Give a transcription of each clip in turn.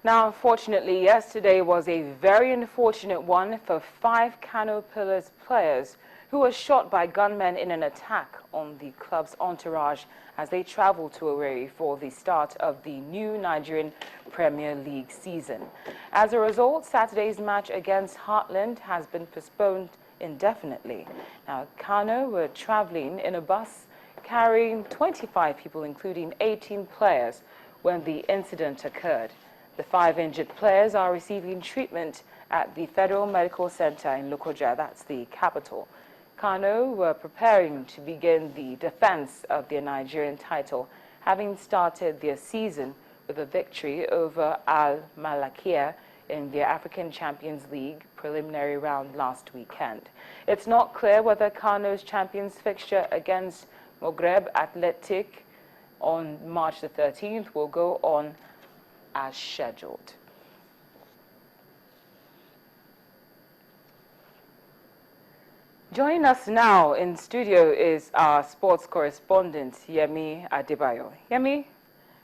Now, unfortunately, yesterday was a very unfortunate one for 5 Kano players who were shot by gunmen in an attack on the club's entourage as they traveled to Owerri for the start of the new Nigerian Premier League season. As a result, Saturday's match against Heartland has been postponed indefinitely. Now, Kano were traveling in a bus carrying 25 people, including 18 players, when the incident occurred. The 5 injured players are receiving treatment at the Federal Medical Center in Lokoja, that's the capital. Kano were preparing to begin the defense of their Nigerian title, having started their season with a victory over Al Malakia in the African Champions League preliminary round last weekend. It's not clear whether Kano's Champions fixture against Maghreb Athletic on March the 13th will go on as scheduled. Joining us now in studio is our sports correspondent, Yemi Adebayo. Yemi,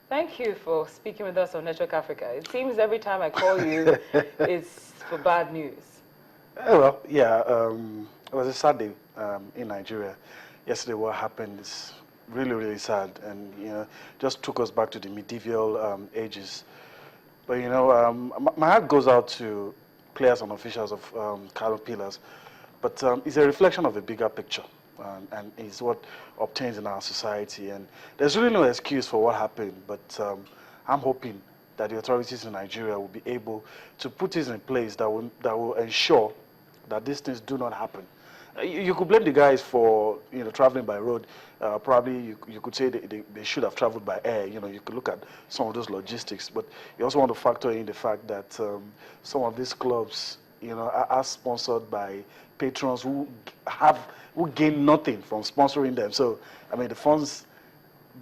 thank you for speaking with us on Network Africa. It seems every time I call you, it's for bad news. Well, yeah, it was a sad day in Nigeria. Yesterday what happened is really, really sad, and, just took us back to the medieval ages. But, my heart goes out to players and officials of Kano Pillars, but it's a reflection of a bigger picture, and it's what obtains in our society. And there's really no excuse for what happened, but I'm hoping that the authorities in Nigeria will be able to put things in place that will ensure that these things do not happen. You could blame the guys for traveling by road. Probably you could say they should have traveled by air. You could look at some of those logistics, but you also want to factor in the fact that some of these clubs are sponsored by patrons who gain nothing from sponsoring them. So I mean, the funds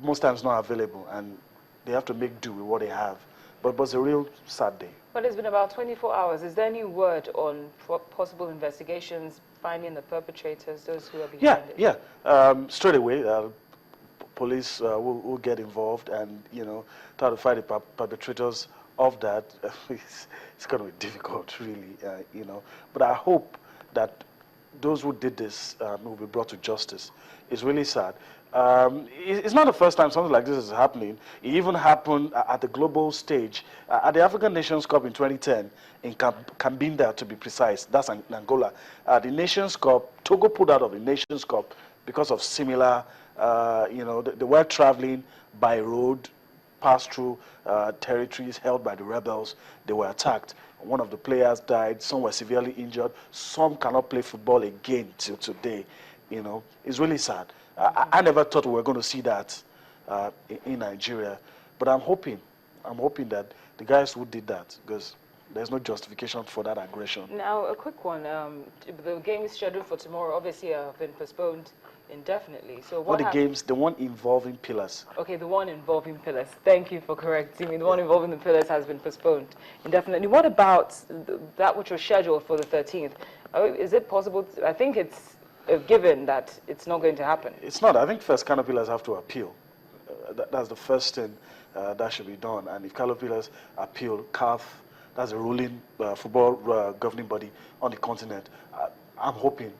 most times not available, and they have to make do with what they have. But it's a real sad day. But it's been about 24 hours. Is there any word on possible investigations, finding the perpetrators, those who are behind it? Yeah. Straight away, police will get involved and try to find the perpetrators of that. It's going to be difficult, really, But I hope that those who did this will be brought to justice. It's really sad. It's not the first time something like this is happening. It even happened at the global stage at the African Nations Cup in 2010 in Cabinda, to be precise. That's in Angola. The Nations Cup, Togo pulled out of the Nations Cup because of similar, they were traveling by road, passed through territories held by the rebels. They were attacked. One of the players died. Some were severely injured. Some cannot play football again till today. It's really sad. I never thought we were going to see that in Nigeria, but I'm hoping that the guys who did that, because there's no justification for that aggression. Now, a quick one. The game is scheduled for tomorrow. Obviously, have been postponed indefinitely. So what? The one involving Pillars. Okay, the one involving Pillars. Thank you for correcting me. The one involving the Pillars has been postponed indefinitely. What about that which was scheduled for the 13th? Is it possible? I think it's given that it's not going to happen. It's not. I think first Kano Pillars have to appeal. That's the first thing that should be done. And if Kano Pillars appeal, CAF, that's a ruling football governing body on the continent, I'm hoping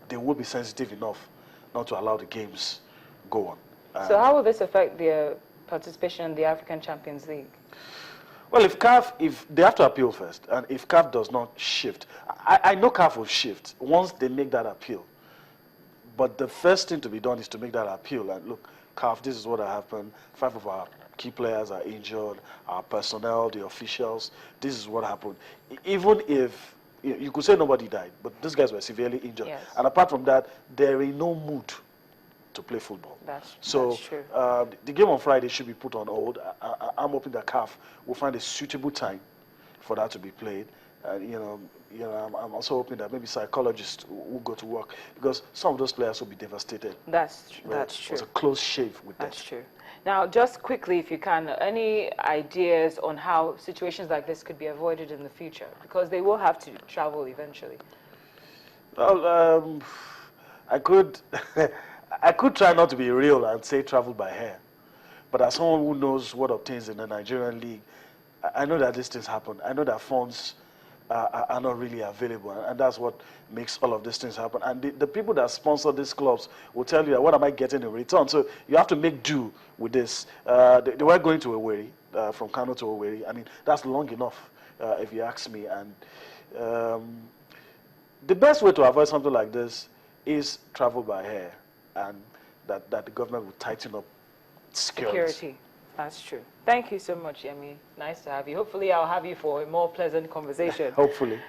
they will be sensitive enough not to allow the games go on. So how will this affect their participation in the African Champions League? Well, if they have to appeal first, and if CAF does not shift, I know CAF will shift once they make that appeal. But the first thing to be done is to make that appeal. And look, CAF, this is what happened. 5 of our key players are injured, our personnel, the officials, this is what happened. Even if, you could say nobody died, but these guys were severely injured. Yes. And apart from that, they're in no mood to play football. That's true. The game on Friday should be put on hold. I'm hoping that CAF will find a suitable time for that to be played. I'm also hoping that maybe psychologists will go to work, because some of those players will be devastated. That's true. It was a close shave with that. That's true. Now, just quickly, if you can, any ideas on how situations like this could be avoided in the future? Because they will have to travel eventually. Well, I could try not to be real and say travel by air. But as someone who knows what obtains in the Nigerian league, I know that these things happen. I know that funds are not really available, and that's what makes all of these things happen. And the people that sponsor these clubs will tell you that what am I getting in return? So you have to make do with this. They were going to Owerri, from Kano to Owerri. I mean, that's long enough, if you ask me. And the best way to avoid something like this is travel by air, and that the government will tighten up security. That's true. Thank you so much, Yemi. Nice to have you. Hopefully, I'll have you for a more pleasant conversation. Hopefully.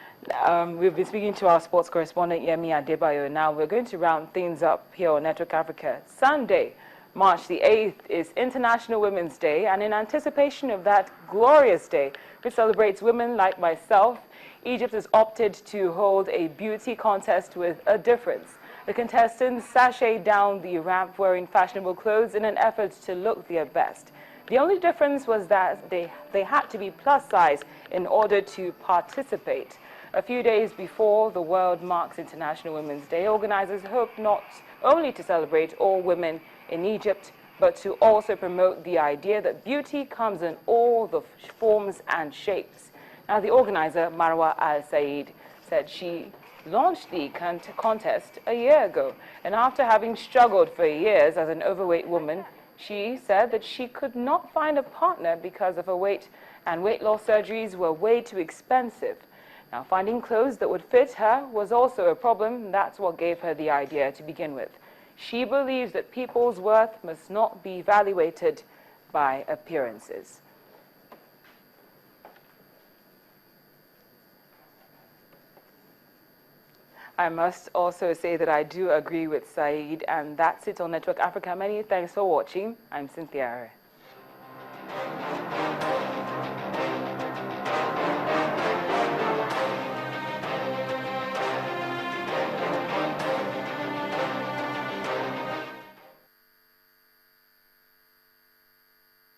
We've been speaking to our sports correspondent, Yemi Adebayo. Now, we're going to round things up here on Network Africa. Sunday, March the 8th, is International Women's Day, and in anticipation of that glorious day, which celebrates women like myself, Egypt has opted to hold a beauty contest with a difference. The contestants sashay down the ramp wearing fashionable clothes in an effort to look their best. The only difference was that they had to be plus size in order to participate. A few days before the world marks International Women's Day, organizers hope not only to celebrate all women in Egypt, but to also promote the idea that beauty comes in all the forms and shapes. Now, the organizer, Marwa Al-Said, said she launched the contest a year ago, and after having struggled for years as an overweight woman, she said that she could not find a partner because of her weight, and weight loss surgeries were way too expensive. Now, finding clothes that would fit her was also a problem. That's what gave her the idea to begin with. She believes that people's worth must not be evaluated by appearances. I must also say that I do agree with Saeed, and that's it on Network Africa. Many thanks for watching. I'm Cynthia.